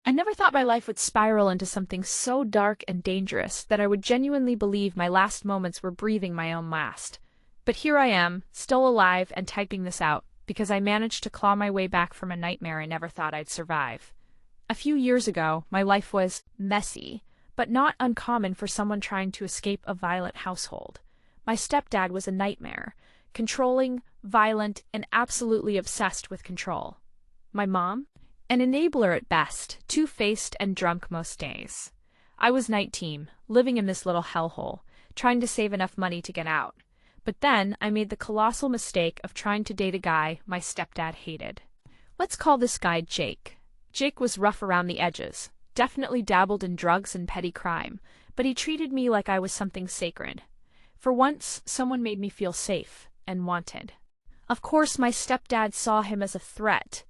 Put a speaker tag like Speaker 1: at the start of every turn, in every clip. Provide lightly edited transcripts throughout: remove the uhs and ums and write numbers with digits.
Speaker 1: I never thought my life would spiral into something so dark and dangerous that I would genuinely believe my last moments were breathing my own last. But here I am, still alive and typing this out, because I managed to claw my way back from a nightmare I never thought I'd survive. A few years ago, my life was messy, but not uncommon for someone trying to escape a violent household. My stepdad was a nightmare, controlling, violent, and absolutely obsessed with control. My mom? An enabler at best, two-faced and drunk most days. I was night team, living in this little hellhole, trying to save enough money to get out. But then I made the colossal mistake of trying to date a guy my stepdad hated. Let's call this guy Jake. Jake was rough around the edges, definitely dabbled in drugs and petty crime, but he treated me like I was something sacred. For once, someone made me feel safe and wanted. Of course, my stepdad saw him as a threat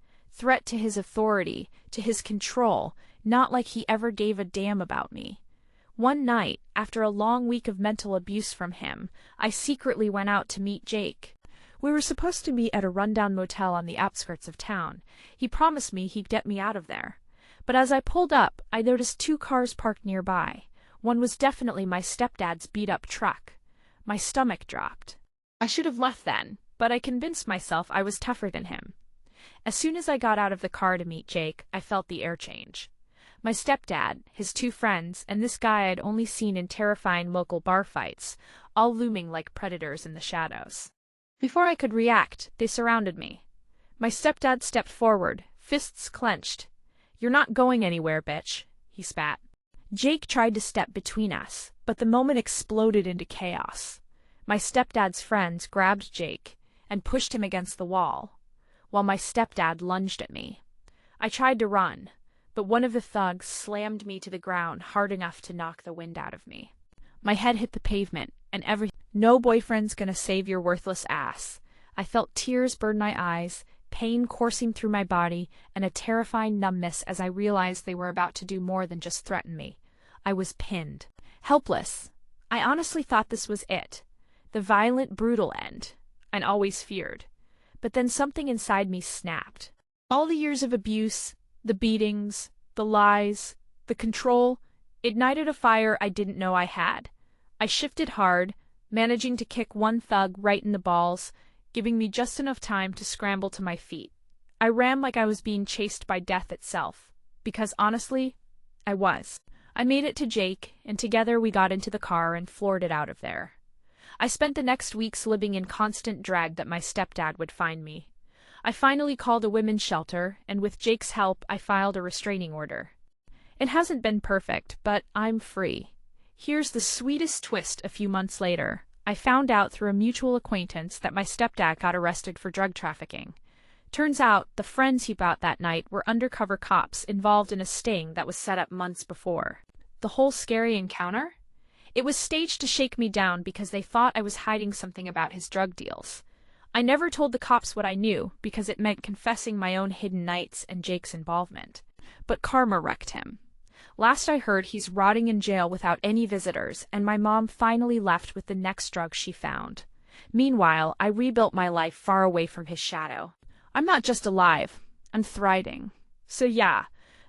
Speaker 1: to his authority, to his control, not like he ever gave a damn about me. One night, after a long week of mental abuse from him, I secretly went out to meet Jake. We were supposed to meet at a rundown motel on the outskirts of town. He promised me he'd get me out of there. But as I pulled up, I noticed two cars parked nearby. One was definitely my stepdad's beat-up truck. My stomach dropped. I should have left then, but I convinced myself I was tougher than him. As soon as I got out of the car to meet Jake, I felt the air change. My stepdad, his two friends, and this guy I'd only seen in terrifying local bar fights, all looming like predators in the shadows. Before I could react, they surrounded me. My stepdad stepped forward, fists clenched. "You're not going anywhere, bitch," he spat. Jake tried to step between us, but the moment exploded into chaos. My stepdad's friends grabbed Jake and pushed him against the wall, while my stepdad lunged at me. I tried to run, but one of the thugs slammed me to the ground hard enough to knock the wind out of me. My head hit the pavement, and "No boyfriend's gonna save your worthless ass." I felt tears burn my eyes, pain coursing through my body, and a terrifying numbness as I realized they were about to do more than just threaten me. I was pinned. Helpless. I honestly thought this was it. The violent, brutal end. I'd always feared. But then something inside me snapped. All the years of abuse, the beatings, the lies, the control, ignited a fire I didn't know I had. I shifted hard, managing to kick one thug right in the balls, giving me just enough time to scramble to my feet. I ran like I was being chased by death itself, because honestly, I was. I made it to Jake, and together we got into the car and floored it out of there. I spent the next weeks living in constant dread that my stepdad would find me. I finally called a women's shelter, and with Jake's help, I filed a restraining order. It hasn't been perfect, but I'm free. Here's the sweetest twist a few months later. I found out through a mutual acquaintance that my stepdad got arrested for drug trafficking. Turns out the friends he bought that night were undercover cops involved in a sting that was set up months before. The whole scary encounter? It was staged to shake me down because they thought I was hiding something about his drug deals. I never told the cops what I knew because it meant confessing my own hidden nights and Jake's involvement. But karma wrecked him. Last I heard, he's rotting in jail without any visitors, and my mom finally left with the next drug she found. Meanwhile, I rebuilt my life far away from his shadow. I'm not just alive, I'm thriving. So yeah,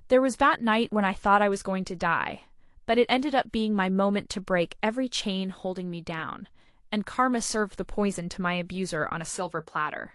Speaker 1: there was that night when I thought I was going to die, but it ended up being my moment to break every chain holding me down, and karma served the poison to my abuser on a silver platter.